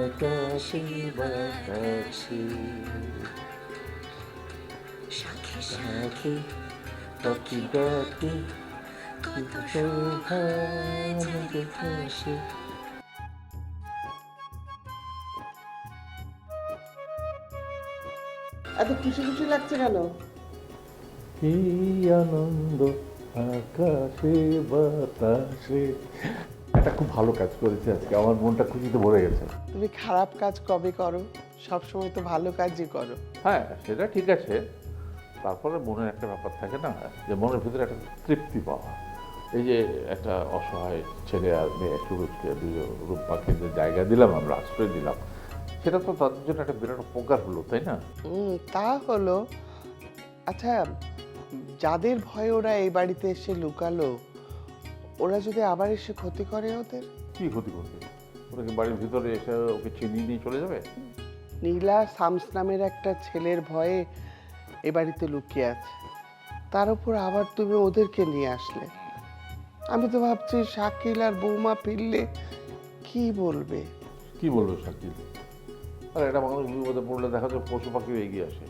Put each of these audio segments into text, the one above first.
আকাশে বাতাসে সাথে পাখি ডাকে হাসে। এত খুশি খুশি লাগছে কেন? কি আনন্দ আকাশে বাতাসে। একটা খুব ভালো কাজ করেছি আজকে, আমার মনটা খুশিতে ভরে গেছে। তুমি খারাপ কাজ কবে করো? সব সময় তো ভালো কাজই করো। হ্যাঁ, সেটা ঠিক আছে, তারপরে মনের একটা ব্যাপার থাকে না, যে মনের ভিতরে একটা তৃপ্তি পাওয়া। এই যে একটা অসহায় ছেলে আর মেয়ে সুরজকে রূপমাকে যে জায়গা দিলাম, আমরা আশ্রয় দিলাম, সেটা তো তাদের জন্য একটা বিরাট উপকার হলো, তাই না? তা হলো। আচ্ছা, যাদের ভয়ে ওরা এই বাড়িতে এসে লুকালো, ওরা যদি আবার এসে ক্ষতি করে ওদের? কি ক্ষতি করবে? ওরা কি বাড়ির ভিতরে এসে ওকে চিনিয়ে নিয়ে চলে যাবে? নীলা শামস নামের একটা ছেলের ভয়ে এ বাড়িতে লুকিয়ে আছে, তার উপর আবার তুমি ওদেরকে নিয়ে আসলে। আমি তো ভাবছি শাকিল আর বৌমা ফিরলে কি বলবে। কি বলবে শাকিল? আর একটা মানুষ বিপদে পড়লে দেখা যায় পশু পাখিও এগিয়ে আসে,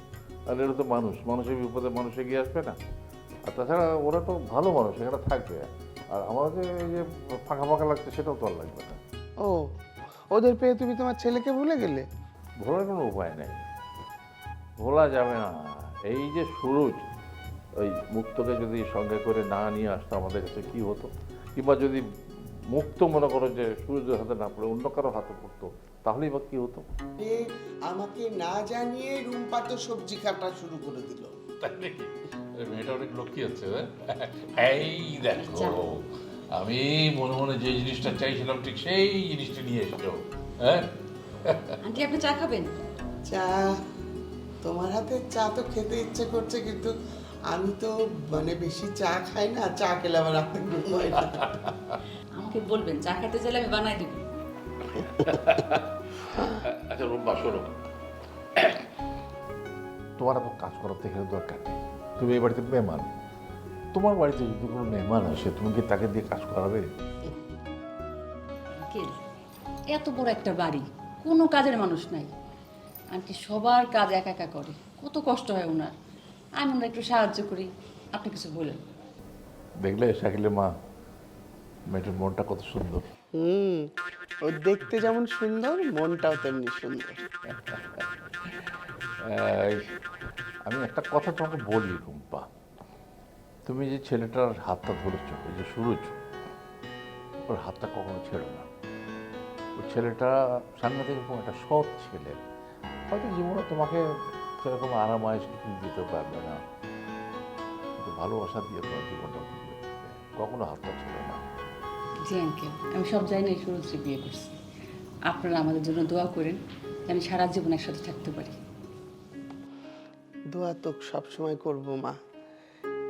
আর এটা তো মানুষ, মানুষের বিপদে মানুষ এগিয়ে আসবে না? আর তাছাড়া ওরা তো ভালো মানুষ, এখানে থাকবে। আর আমার যে এই যে ফাঁকা ফাঁকা লাগছে, সেটাও তো আর লাগবে না। ও, ওদের পেয়ে তুমি তোমার ছেলেকে ভুলে গেলে? ভোলার কোনো উপায় নেই, ভোলা যাবে না। এই যে সুরজ, ওই মুক্তকে যদি সঙ্গে করে না নিয়ে আসতো আমাদের কাছে, কি হতো? কিংবা যদি মুক্ত মনে করো যে সুরজের হাতে না পড়ে অন্য কারো হাতে পড়তো, তাহলেই বা কি হতো? আমাকে না জানিয়ে রুম্পা তো সবজি কাটা শুরু করে দিল। তাই নাকি? মেয়েটা অনেক লক্ষ্মী আছে। এই দেখো, আমি মনে মনে যে জিনিসটা চাইছিলাম ঠিক সেই জিনিসটা নিয়ে এসছো। হ্যাঁ, আন্টি আপনি চা খাবেন? চা? তোমার হাতে চা তো খেতে ইচ্ছে করছে, কিন্তু আমি তো মানে বেশি চা খাই না, চা খেলে আবার রাতে ঘুম হয় না। আমাকে বলবেন, চা খেতে চাইলে আমি বানাই দিব। আচ্ছা রুম্পা, শোনো, তোমার এত কাজ করার থেকে দরকার নেই। তুমি এই বাড়িতে মেহমান, তোমার বাড়িতে যদি কোনো মেহমান আসে, তুমি কি তাকে দিয়ে কাজ করাবে? আঙ্কেল, এত বড় একটা বাড়ি, কোনো কাজের মানুষ নাই। আন্টি সবার কাজ একা একা করে, কত কষ্ট হয় ওনার। আমি ওনার একটু সাহায্য করি, আপনি কিছু বলেন। দেখলে শাকিলের মা, মেয়েটার মনটা কত সুন্দর। ও দেখতে যেমন সুন্দর, মনটাও তেমনি সুন্দর। এই, আমি একটা কথা তোমাকে বলি রুম্পা, তুমি যে ছেলেটার হাতটা ধরেছ, এই যে সুরজ, ওর হাতটা কখনো ছেড়ো না। ওই ছেলেটা সাংঘাতিক রকম একটা সৎ ছেলে, হয়তো জীবনে তোমাকে সেরকম আরামায়েশ কিছু দিতে পারবে না, কিন্তু ভালোবাসা দিয়ে তোমার জীবনটা বুঝিয়ে দেবে। কখনো হাতটা ছেড়ো না। জি আঙ্কেল, আমি সব জানি না সুরজকে বিয়ে করছি। আপনারা আমাদের জন্য দোয়া করেন, আমি সারা জীবন একসাথে থাকতে পারি। দোয়া তো সবসময় করবো মা,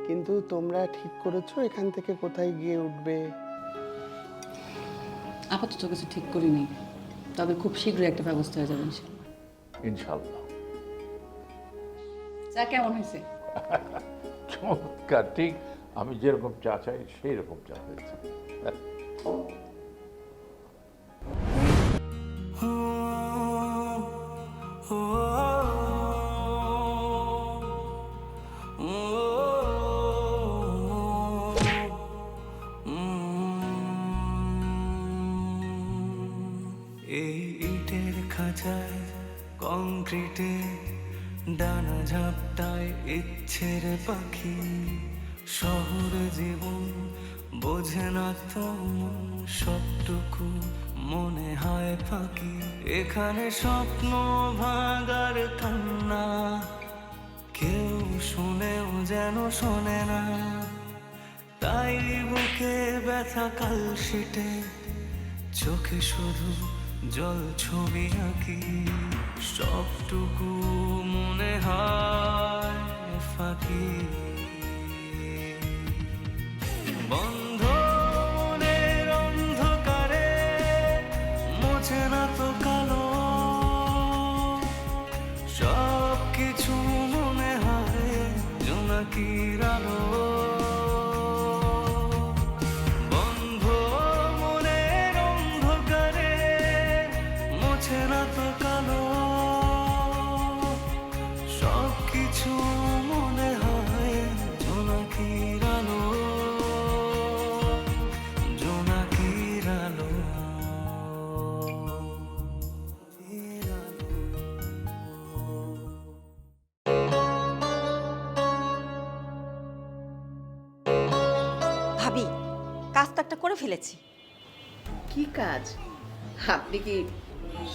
কিন্তু তোমরা ঠিক করেছো এখান থেকে কোথায় গিয়ে উঠবে? আপাতত কিছু ঠিক করিনি, তবে খুব শীঘ্রই একটা ব্যবস্থা হয়ে যাবে ইনশাল্লাহ। ইনশাল্লাহ। চা কেমন হয়েছে? চমৎকার, ঠিক আমি যেরকম চা চাই সেই রকম চা হয়েছে। এই ইটের খাঁচায় কংক্রিটে ডানা ঝাপটায় ইচ্ছের পাখি, শহর জীবন বোঝে না তো সবটুকু মনে হয় ফাঁকি। এখানে স্বপ্ন ভাঙার কান্না কেউ শুনেও যেন শোনে না, তাই বুকে ব্যথা কালশিটে চোখে শুধু জল ছবি আঁকি। সবটুকু মনে হয় ফাঁকি। বন্ধ মনের অন্ধকারে মোছে না তো কালো, সব কিছু মনে হয় জোনাকির আলো। বন্ধ মনের অন্ধকারে কাজটা করে ফেলেছি। কি কাজ? আপনি কি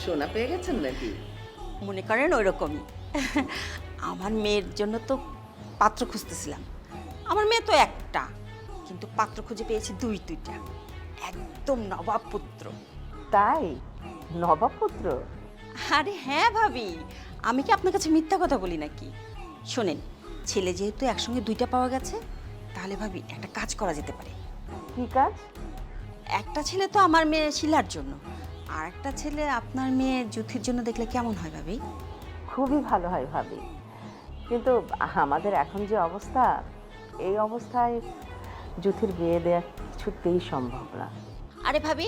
সোনা পেয়ে গেছেন নাকি? মনে করেন ওই রকমই। আমার মেয়ের জন্য তো পাত্র খুঁজতেছিলাম। আমার মেয়ে তো একটা, কিন্তু পাত্র খুঁজে পেয়েছি দুইটা, একদম নবাব পুত্র। তাই? নবাবপুত্র? আরে হ্যাঁ ভাবি, আমি কি আপনার কাছে মিথ্যা কথা বলি নাকি? শোনেন, ছেলে যেহেতু একসঙ্গে দুইটা পাওয়া গেছে, তাহলে ভাবি একটা কাজ করা যেতে পারে। কি কাজ? একটা ছেলে তো আমার মেয়ে শিলার জন্য, আর একটা ছেলে আপনার মেয়ে যুথির জন্য দেখলে কেমন হয় ভাবি? খুবই ভালো হয় ভাবি, কিন্তু আমাদের এখন যে অবস্থা, এই অবস্থায় যুথির বিয়ে দেওয়া কিছুতেই সম্ভব না। আরে ভাবি,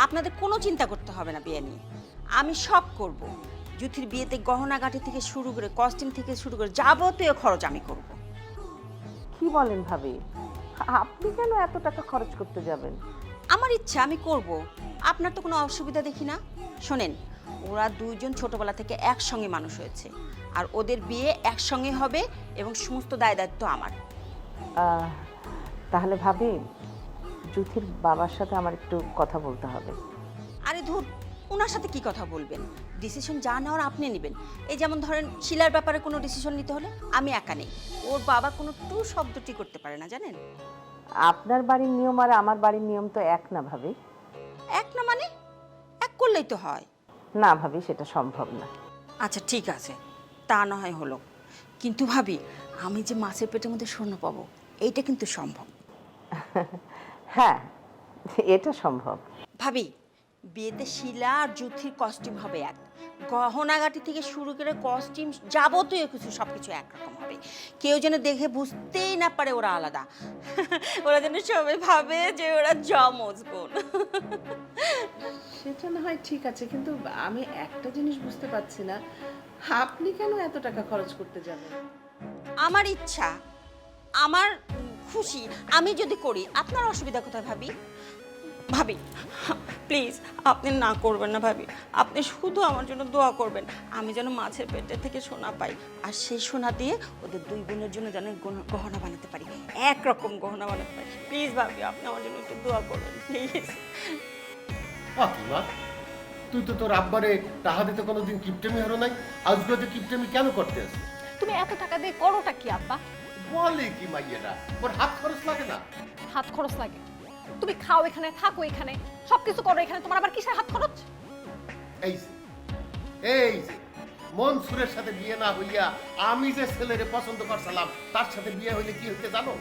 আপনাদের কোনো চিন্তা করতে হবে না বিয়ে নিয়ে, আমি সব করব। যুথির বিয়েতে গহনাগাটি থেকে শুরু করে, কস্টিউম থেকে শুরু করে যাবতীয় খরচ আমি করব। কি বলেন ভাবি? আপনি কেন এত টাকা খরচ করতে যাবেন? আমার ইচ্ছা, আমি করব। আপনার তো কোনো অসুবিধা দেখি না। শোনেন, ওরা দুইজন ছোটবেলা থেকে একসঙ্গে মানুষ হয়েছে, আর ওদের বিয়ে একসঙ্গে হবে এবং সমস্ত দায় দায়িত্ব আমার। তাহলে ভাবি, যুথির বাবার সাথে আমার একটু কথা বলতে হবে। আরে ধুর, ওনার সাথে কি কথা বলবেন? ডিসিশন যা নেওয়ার আপনি নেবেন। এই যেমন ধরেন, শিলার ব্যাপারে কোনো ডিসিশন নিতে হলে আমি একা নেই, ওর বাবা কোনো টু শব্দটি করতে পারে না, জানেন? আপনার বাড়ির নিয়ম আর আমার বাড়ির নিয়ম তো এক না ভাবি। এক না মানে? এক করলেই তো হয়। না ভাবি, সেটা সম্ভব না। আচ্ছা ঠিক আছে, তা না হয় হলো, কিন্তু ভাবি, আমি যে মাছের পেটের মধ্যে স্বর্ণ পাবো, এইটা কিন্তু সম্ভব। হ্যাঁ, এটা সম্ভব। ভাবি, বিয়েতে শিলা আর যুথির কস্টিউম হবে এক, গহনাগাটি থেকে শুরু করে কস্টিউম যাবতীয় কিছু সবকিছু একরকম হবে। কেউ যেন দেখে বুঝতেই না পারে ওরা আলাদা। ওরা যেন সবাই ভাবে যে ওরা যমজ বোন। সেটা না হয় ঠিক আছে, কিন্তু আমি একটা জিনিস বুঝতে পারছি না, আপনি কেন এত টাকা খরচ করতে যাবেন? আমার ইচ্ছা, আমার খুশি, আমি যদি করি আপনার অসুবিধা কোথায় ভাবি? ভাবি প্লিজ, আপনি না করবেন না ভাবি, আপনি শুধু আমার জন্য দোয়া করবেন, আমি যেন মাছের পেটের থেকে সোনা পাই, আর সেই সোনা দিয়ে ওদের দুই বোনের জন্য যেন গহনা বানাতে পারি, একরকম গহনা বানাতে পারি। প্লিজ ভাবি, আপনি আমার জন্য একটু দোয়া করবেন প্লিজ। ফাতিমা, তুই তো তোর আব্বারে টাকা দিতে কোনোদিন কিপটেমি হারো নাই, আজকে তো কিপটেমি কেন করতে আসে? তুমি এত টাকা দিয়ে করোটা কি আব্বা? বলে কি মাইয়েরা, ওর হাত খরচ লাগে না? হাত খরচ লাগে। তুমি খাও এখানে, থাকো এখানে, সবকিছু করো এখানে, তোমার আবার কিসের হাত খরচ? এই যে মনসুরের সাথে বিয়ে না হইয়া আমি যে ছেলেরে পছন্দ করছিলাম, তার সাথে বিয়ে হইলে কি হইতে জানো?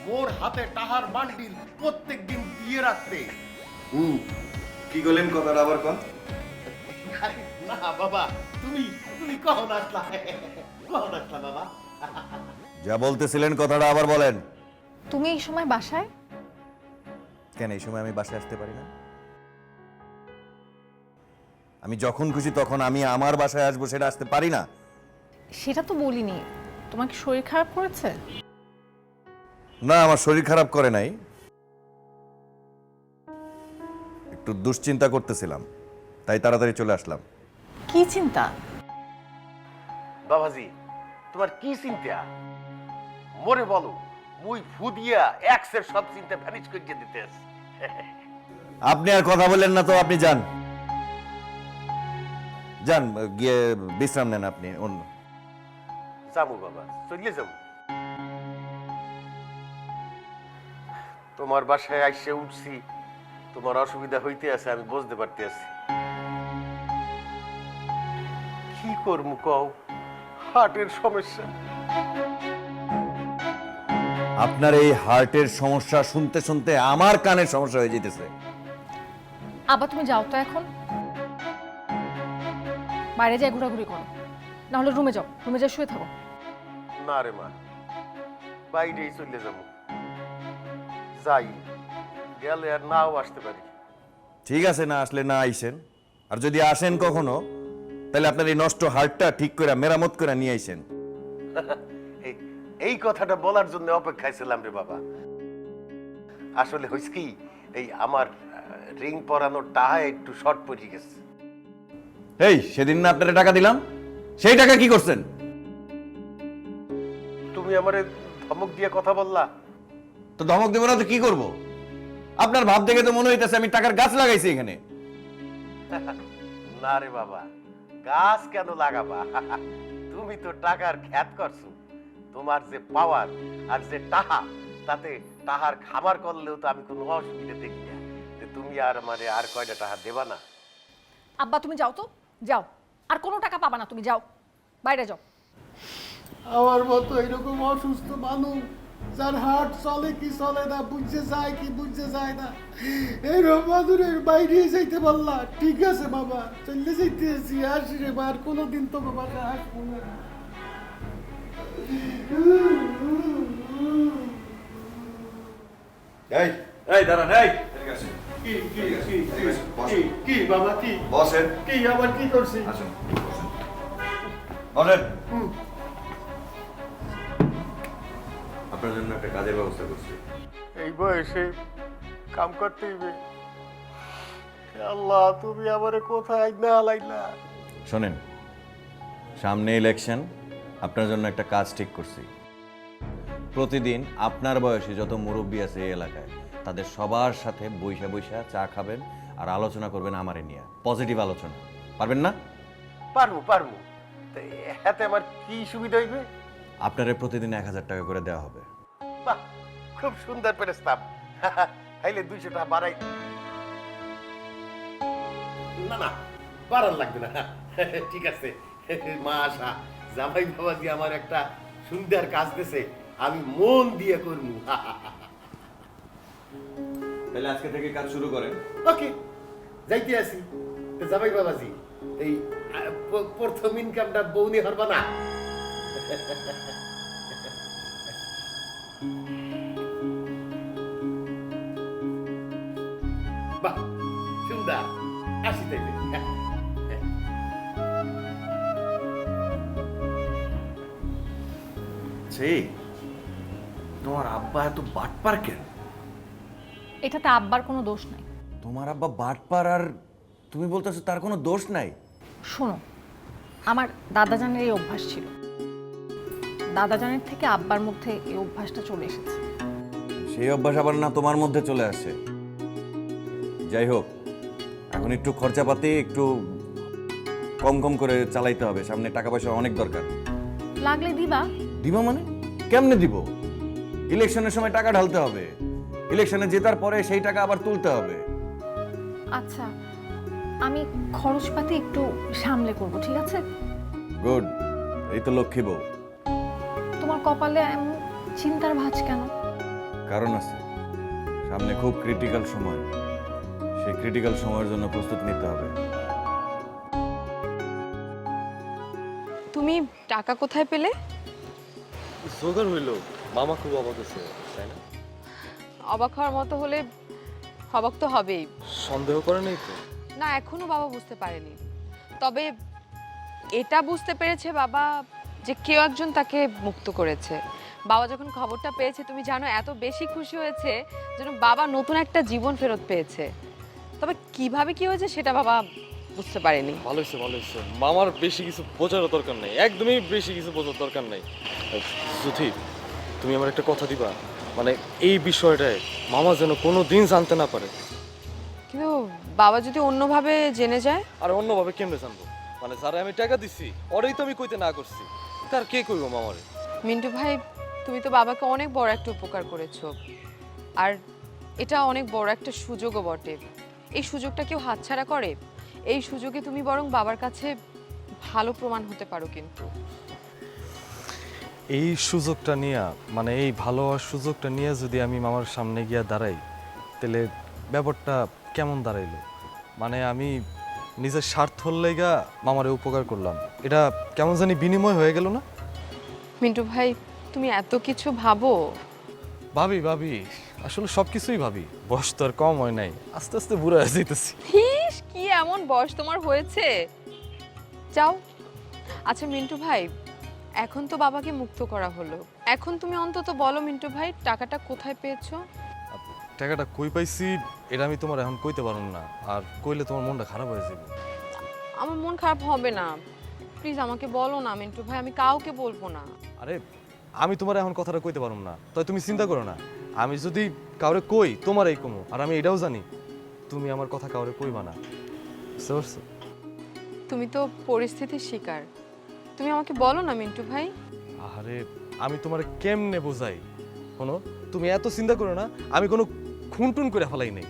মোর হাতে টাহার বান্ডিল প্রত্যেক দিন দিয়ে রাখতে। কি বলেন কথাটা আবার কোন? না বাবা, তুমি তুমি কখন আসলা? কখন আসলা বাবা? যা বলতেছিলেন কথাটা আবার বলেন। তুমি এই সময় বাসায়? কেন এই সময় আমি বাসায় আসতে পারি না? আমি যখন খুশি তখন আমি আমার বাসায় আসবো, সেটা আসতে পারি না? সেটা তো বলিনি। তোমার কি শরীর খারাপ করেছে? না, আমার শরীর খারাপ করে নাই, একটু দুশ্চিন্তা করতেছিলাম, তাই তাড়াতাড়ি চলে আসলাম। কি চিন্তা? বাবাজি, তোমার কি চিন্তা? মোরে বলো, মুই ফুদিয়া এক্সের সব চিন্তা ভ্যানিশ করিয়ে দিতে আছি। আপনি আর কথা বলেন না তো, আপনি যান যান, গিয়ে বিশ্রাম নেন আপনি। অন্য যাবো বাবা, চলে যাবো। তোমার বাসায় আইসে উঠছি, তোমার অসুবিধা হইতে আছে আমি বুঝতে পারতে আছি। কি করবো কও, হার্টের সমস্যা। আপনার এই হার্টের সমস্যা শুনতে শুনতে আমার কানের সমস্যা হয়ে যেতেছে। আবার তুমি যাও তো এখন, বাইরে যাই ঘোরাঘুরি করো, না হলে রুমে যাও, রুমে যাই শুয়ে থাকো। না রে মা, বাইরেই চলে যাবো। যাই, গেলে আর নাও আসতে পারি। ঠিক আছে, না আসলে না আইসেন, আর যদি আসেন কখনো, তাহলে আপনার এই নষ্ট হার্টটা ঠিক করে মেরামত করে নিয়ে আইসেন। এই কথাটা বলার জন্য অপেক্ষায় ছিলাম রে বাবা। আসলে হইছে কি, এই আমার রিং পরানোর টাকা একটু শর্ট পড়ে গেছে। এই সেদিন না আপনারা টাকা দিলাম, সেই টাকা কি করছেন? তুমি আমারে ধমক দিয়ে কথা বললা। তো ধমক দেবো না তো কি করব? আপনার ভাব দেখে তো মনে হইতেছে আমি টাকার গাছ লাগাইছি এখানে। না রে বাবা, গাছ কেন লাগাবা? তুমি তো টাকার খ্যাত করছো। তোমার যে পাওয়ার আর যে টাহা, তাতে টাহার খাবার করলেও তো আমি কোনো অসুবিধা দেখি না। যে তুমি আর মানে আর কয়টা টাকা দেবা না? আব্বা তুমি যাও তো, যাও, আর কোনো টাকা পাবা না, তুমি যাও, বাইরে যাও। আমার মতো এরকম অসুস্থ মানুষ, যার হার্ট চলে কি চলে না, বুঝতে যায় কি বুঝতে যায় না, এই রমাদুরের বাইরে যাইতে পারলা? ঠিক আছে বাবা, চলে যাইতেছি, আসি রে বা, আর কোনোদিন তো বাবা আসবো না। এই এই দাঁড়ান, এই কি কি কি কি কি বাবা কি বসেন। কি আবার কি করছি? আসুন বলেন। আপনার জন্য একটা কাজের ব্যবস্থা করছি। এই বয়সে কাম করতে হইবে? আল্লাহ, তুমি আমারে কোথায় না লাইলা? শোনেন, সামনে ইলেকশন, আপনার জন্য একটা কাজ ঠিক করছি। প্রতিদিন আপনার বয়সী যত মুরব্বী আছে এই এলাকায়, তাদের সবার সাথে বৈশা বৈশা চা খাবেন আর আলোচনা করবেন আমারে নিয়ে, পজিটিভ আলোচনা। পারবেন না? পারবো পারবো। তো এতে আমার কি সুবিধা হইবে? আপনারে প্রতিদিন 1000 টাকা করে দেওয়া হবে। বাহ, খুব সুন্দর প্রস্তাব। হাইলে 200 টাকা বাড়াই। না না, বাড়ান লাগবে না। ঠিক আছে, মা আশা জামাই বাবাজি আমার একটা সুন্দর কাজ দিছে, আমি মন দিয়ে করবো। তাহলে আজকে থেকে কাজ শুরু করেন। ওকে, যাইতে আসি। তো জামাই বাবাজি, এই প্রথম ইনকামটা বউনি হরবা না? বাহ, সুন্দর। আসি তাইলে। তোমার আব্বা এত বাটপার কেন? এটাতে আব্বার কোনো দোষ নাই। তোমার আব্বা বাটপার আর তুমি বলতেছো তার কোনো দোষ নাই? শোনো, আমার দাদাজানের এই অভ্যাস ছিল, দাদাজানের থেকে আব্বার মধ্যে এই অভ্যাসটা চলে এসেছে। সেই অভ্যাস আবার না তোমার মধ্যে চলে আসে? যাই হোক, এখন একটু খরচাপাতি একটু কম কম করে চালাইতে হবে, সামনে টাকা পয়সা অনেক দরকার। লাগলে দিবা। দিবা মানে? কেমনে দিব? ইলেকশনের সময় টাকা ঢালতে হবে, ইলেকশনে জেতার পরে সেই টাকা আবার তুলতে হবে। আচ্ছা, আমি খরচপাতি একটু সামলে করব, ঠিক আছে? গুড, এই তো লক্ষ্মী বউ। তোমার কপালে এমন চিন্তার ভাঁজ কেন? কারণ আছে, সামনে খুব ক্রিটিক্যাল সময়, সেই ক্রিটিক্যাল সময়ের জন্য প্রস্তুত নিতে হবে। তুমি টাকা কোথায় পেলে? জোগাড় হইলো, মামা খুব অবাক হয়েছে, তাই না? অবাক হওয়ার মতো হলে অবাক তো হবেই। সন্দেহ করে নেই তো? না, এখনো বাবা বুঝতে পারেনি, তবে এটা বুঝতে পেরেছে বাবা যে কেউ একজন তাকে মুক্ত করেছে। বাবা যখন খবরটা পেয়েছে, তুমি জানো, এত বেশি খুশি হয়েছে যেন বাবা নতুন একটা জীবন ফেরত পেয়েছে। তবে কিভাবে কি হয়েছে সেটা বাবা বুঝতে পারেনি। ভালো হয়েছে, ভালো হয়েছে। মামার বেশি কিছু বোঝারও দরকার নাই, একদমই বেশি কিছু বোঝার দরকার নাই। সুধি, তুমি আমার একটা কথা দিবা, মানে এই বিষয়টায় মামা যেন কোনো দিন জানতে না পারে। কিন্তু বাবা যদি অন্যভাবে জেনে যায়? আর অন্যভাবে কেমনে জানবো? মানে যারা আমি টাকা দিচ্ছি ওরাই তো আমি কইতে না করছি, তার কে কইব মামারে? মিন্টু ভাই, তুমি তো বাবাকে অনেক বড় একটা উপকার করেছো, আর এটা অনেক বড় একটা সুযোগও বটে। এই সুযোগটা কেউ হাতছাড়া করে? এই সুযোগে তুমি বরং বাবার কাছে ভালো প্রমাণ হতে পারো। কিন্তু এই সুযোগটা নিয়ে, মানে এই ভালো হওয়ার সুযোগটা নিয়ে যদি আমি মামার সামনে গিয়া দাঁড়াই, তাহলে ব্যাপারটা কেমন দাঁড়াইলো? মানে আমি নিজের স্বার্থর লেগা মামারে উপকার করলাম, এটা কেমন জানি বিনিময় হয়ে গেল না? মিন্টু ভাই, তুমি এত কিছু ভাবো? ভাবি ভাবি, আসলে সব কিছুই ভাবি, বয়স তো আর কম হয় নাই, আস্তে আস্তে বুড়া হয়ে যাইতেছি। ইস, কি এমন বয়স তোমার হয়েছে? যাও। আচ্ছা মিন্টু ভাই, এখন তো বাবাকে মুক্ত করা হলো, এখন তুমি অন্তত বলো মিন্টু ভাই, টাকাটা কোথায় পেয়েছো? টাকাটা কই পাইছি এটা আমি তোমার এখন কইতে পারুম না, আর কইলে তোমার মনটা খারাপ হয়ে যাবে। আমার মন খারাপ হবে না, প্লিজ আমাকে বলো না মিন্টু ভাই, আমি কাউকে বলবো না। আরে আমি তোমার এখন কথাটা কইতে পারুম না, তাই তুমি চিন্তা করো না। আমি যদি কাউরে কই তোমার এই কমু, আর আমি এটাও জানি তুমি আমার কথা কাউরে কইবা না, বুঝতে পারছো? তুমি তো পরিস্থিতির শিকার, তুমি আমাকে বলো না মিন্টু ভাই। আরে আমি তোমার কেমনে বোঝাই, শোনো তুমি এত চিন্তা করো না, আমি কোনো খুনটুন করে ফেলাই নাই,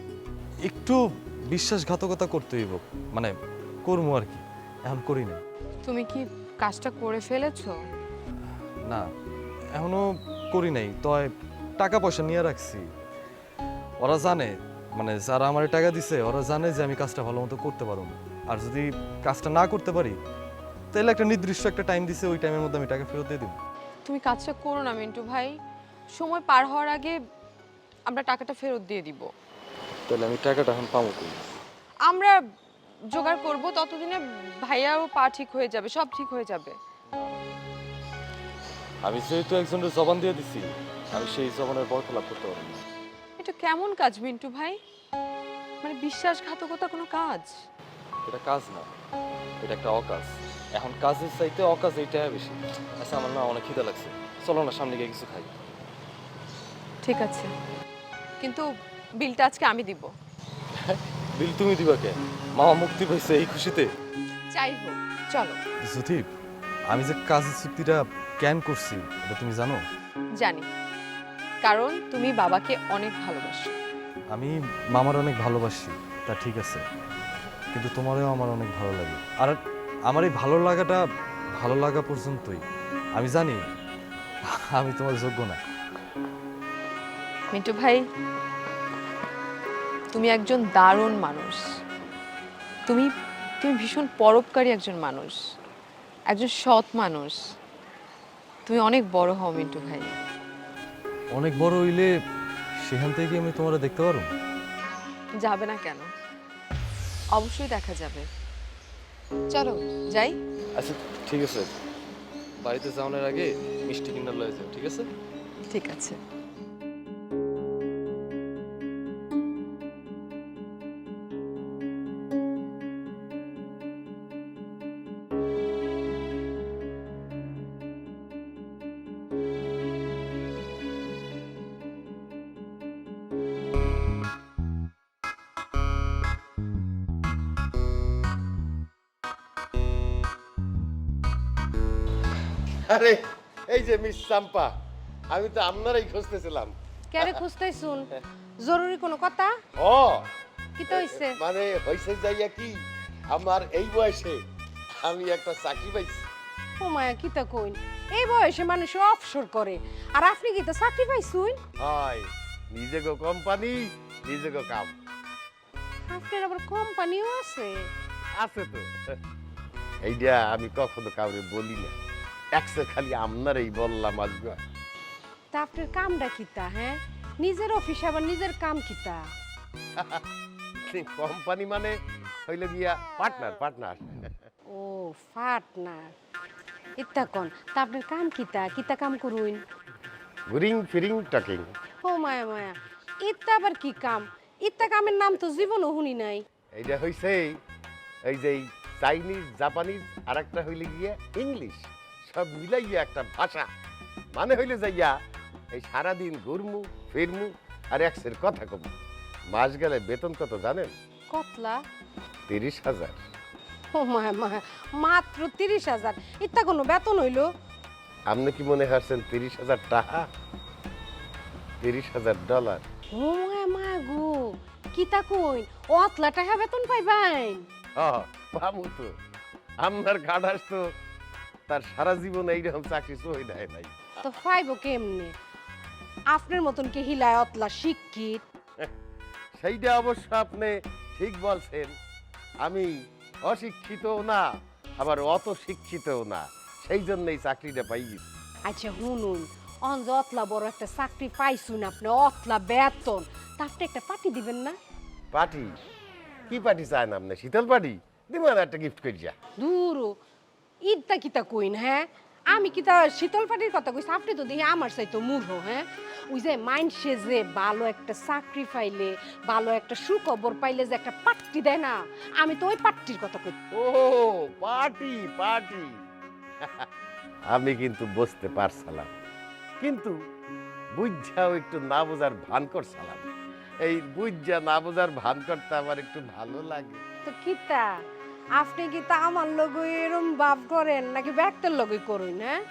একটু বিশ্বাসঘাতকতা করতে হইব, মানে করবো আর কি, এখন করি না। তুমি কি কাজটা করে ফেলেছো? না এখনো করি নাই, তয় টাকা পয়সা নিয়ে রাখছি। ওরা জানে, মানে যারা আমার টাকা দিছে ওরা জানে যে আমি কাজটা ভালো মতো করতে পারবো, আর যদি কাজটা না করতে পারি তাহলে একটা নির্দিষ্ট একটা টাইম দিছে, ওই টাইমের মধ্যে আমি টাকা ফেরত দিয়ে দিব। তুমি কাজটা করো না মিন্টু ভাই, সময় পার হওয়ার আগে আমরা টাকাটা ফেরত দিয়ে দিব। তাহলে আমি টাকাটা এখন পাবো কই? আমরা জোগাড় করব, ততদিনে ভাইয়াও পা ঠিক হয়ে যাবে, সব ঠিক হয়ে যাবে। আমি যেহেতু একজনের জবান দিয়ে দিছি, আমি সেই জবানের বরখেলাপ করতে পারবো না। এটা কেমন কাজ মিন্টু ভাই? মানে বিশ্বাসঘাতকতা কোনো কাজ? এটা কাজ না, এটা একটা অকাজ। এখন কাজের চাইতে অকাজ এইটাই বেশি। আচ্ছা আমার না অনেক খিদা লাগছে, চলো না সামনে গিয়ে কিছু খাই। ঠিক আছে, কিন্তু বিলটা আজকে আমি দিব। বিল তুমি দিবা কে? মামা মুক্তি পাইছে এই খুশিতে। যাই হোক, চলো। জ্যোতি, আমি যে কাজের চুক্তিটা কেন করছি এটা তুমি জানো? জানি, কারণ তুমি বাবাকে অনেক ভালোবাসো। আমি মামার অনেক ভালোবাসি, তা ঠিক আছে, কিন্তু তোমারও আমার অনেক ভালো লাগে। আর আমার এই ভালো লাগাটা ভালো লাগা পর্যন্তই। আমি জানি আমি তোমার যোগ্য না। মিন্টু ভাই, তুমি একজন দারুণ মানুষ। তুমি তুমি ভীষণ পরোপকারী একজন মানুষ, একজন সৎ মানুষ। তুমি অনেক বড় হও মিন্টু ভাই। অনেক বড় হইলে সেখান থেকে আমি তোমার দেখতে পারবো? যাবে না কেন? অবশ্যই দেখা যাবে। চলো যাই। আচ্ছা ঠিক আছে, বাড়িতে যাওয়ার আগে মিষ্টি কিনে লয়ে যাও, ঠিক আছে? ঠিক আছে। আরে এই যে মিস চাম্পা, আমি তো আপনারই খুঁজতেছিলাম। কেরে খুঁজতেছুন? জরুরি কোনো কথা? ও কি তো হইছে? মানে হয়েছে যাইয়া কি, আমার এই বয়সে আমি একটা চাকরি পাইছি। ও মায়া কি তা কইন? এই বয়সে মানুষ অফশোর করে, আর আপনি কি তো চাকরি পাইছুন? হয়, নিজেকে কোম্পানি নিজেকে কাম। আপনার আবার কোম্পানিও আছে? আছে তো, এইটা আমি কখনো কাউরে বলি না, একসে খালি আপনারই বললাম আজকে। তা আপনার কামটা কিতা? হ্যাঁ, নিজের অফিস আবার নিজের কাম কিতা? কোম্পানি মানে হইলে গিয়া পার্টনার পার্টনার। ও পার্টনার, ইত্তা কোন? তা আপনার কাম কিতা? কিতা কাম করুন? ঘুরিং ফিরিং টকিং। ও মায়া মায়া, ইত্তা আবার কি কাম? ইত্তা কামের নাম তো জীবনও শুনি নাই। এইটা হইছে এই যে চাইনিজ জাপানিজ, আর একটা হইলে গিয়া ইংলিশ, সব মিলাইয়া একটা ভাষা। মানে হইলে যাইয়া এই সারাদিন ঘুরমু ফিরমু আর একসের কথা কমু। মাস গেলে বেতন কত জানেন? কতলা? 30,000। ও মায়া মায়া, মাত্র 30,000? ইত্তা কোনো বেতন হইলো? আপনি কি মনে করছেন 30,000 টাকা? 30,000 ডলার। ও মায়া মায়া গো, কিতা কইন? অতলা টাকা বেতন পাইবেন? পামু তো, আপনার গাড়াস তো তার সারা জীবন এইরকম চাকরি সই দেয় নাই। তো পাইবো কেমনে? আপনার মতন কে হিলায় অতলা শিক্ষিত? সেইটা অবশ্য আপনি ঠিক বলছেন, আমি অশিক্ষিতও না আবার অত শিক্ষিতও না, সেই জন্যই চাকরিটা পাই গেছি। আচ্ছা শুনুন, অঞ্জ অতলা বড় একটা চাকরি পাইছুন, আপনি অতলা বেতন, তা আপনি একটা পার্টি দিবেন না? পার্টি? কি পার্টি চান আপনি? শীতল পার্টি দিবেন একটা গিফট করিয়া? দূর, ঈদটা কিতা কইন? হ্যাঁ, আমি কিতা শীতল পাটির কথা কইছি? আপনি তো দেখি আমার চাইতো মূর্খ। হ্যাঁ, ওই যে মাইন্ডসে যে ভালো একটা চাকরি পাইলে, ভালো একটা সুখবর পাইলে যে একটা পার্টি দেয় না, আমি তো ওই পার্টির কথা কই। ও পার্টি পার্টি, আমি কিন্তু বুঝতে পারছিলাম কিন্তু বুঝাও একটু না বোঝার ভান করছিলাম। এই বুঝা না বোঝার ভান করতে আমার একটু ভালো লাগে। তো কিতা আপনি কি তা আমার লগে এরম ভাব করেন নাকি ব্যক্তের লগে করুন? হ্যাঁ,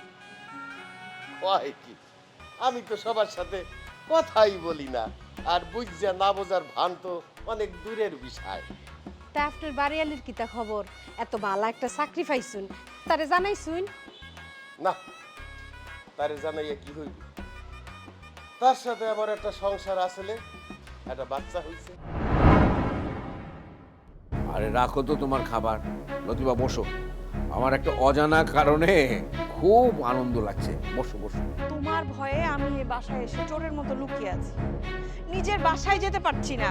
কয় কি, আমি তো সবার সাথে কথাই বলি না, আর বুঝা না বোঝার ভান তো অনেক দূরের বিষয়। তা আপনার বাড়িয়ালির কিতা খবর? এত ভালো একটা চাকরি পাইছুন, তারে জানাইছুন? না, তারে জানাইয়া কি হইব? তার সাথে আমার একটা সংসার আসলে, একটা বাচ্চা হইছে। আরে রাখো তো তোমার খাবার, লতিফা বসো। আমার একটা অজানা কারণে খুব আনন্দ লাগছে, বসো বসো। তোমার ভয়ে আমি এই বাসায় এসে চোরের মতো লুকিয়ে আছি। নিজের বাসায় যেতে পারছি না,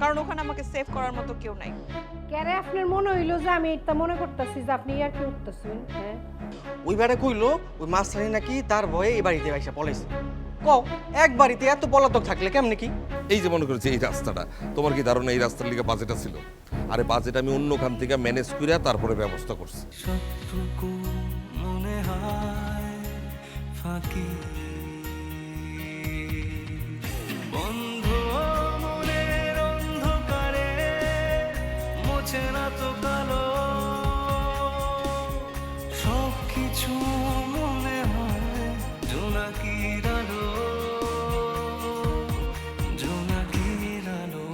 কারণ ওখানে আমাকে সেভ করার মতো কেউ নাই। কেরে আপনার মনে হইলো যে আমি এটা মনে করতেছি যে আপনি ইয়ার কি উঠতেছুন? হ্যাঁ, ওই বারে কইলো ওই মাস্টারি নাকি তার ভয়ে এই বাড়িতে আইসা পলাইছে। কও, এক বাড়িতে এত পলাতক থাকলে কেমনে কি? এই যে মনে করেছে এই রাস্তাটা, তোমার কি ধারণা এই রাস্তার লিগে বাজেট ছিল? আরে বাজেট আমি অন্যখান থেকে ম্যানেজ করে তারপরে ব্যবস্থা করছি। সবটুকু মনে হয় ফাঁকি, বন্ধ মনের অন্ধকারে মোছে না তো কালো। সব কিছু মনে হয় জোনাকির আলো, জোনাকির আলো,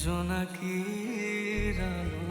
জোনাকির আলো।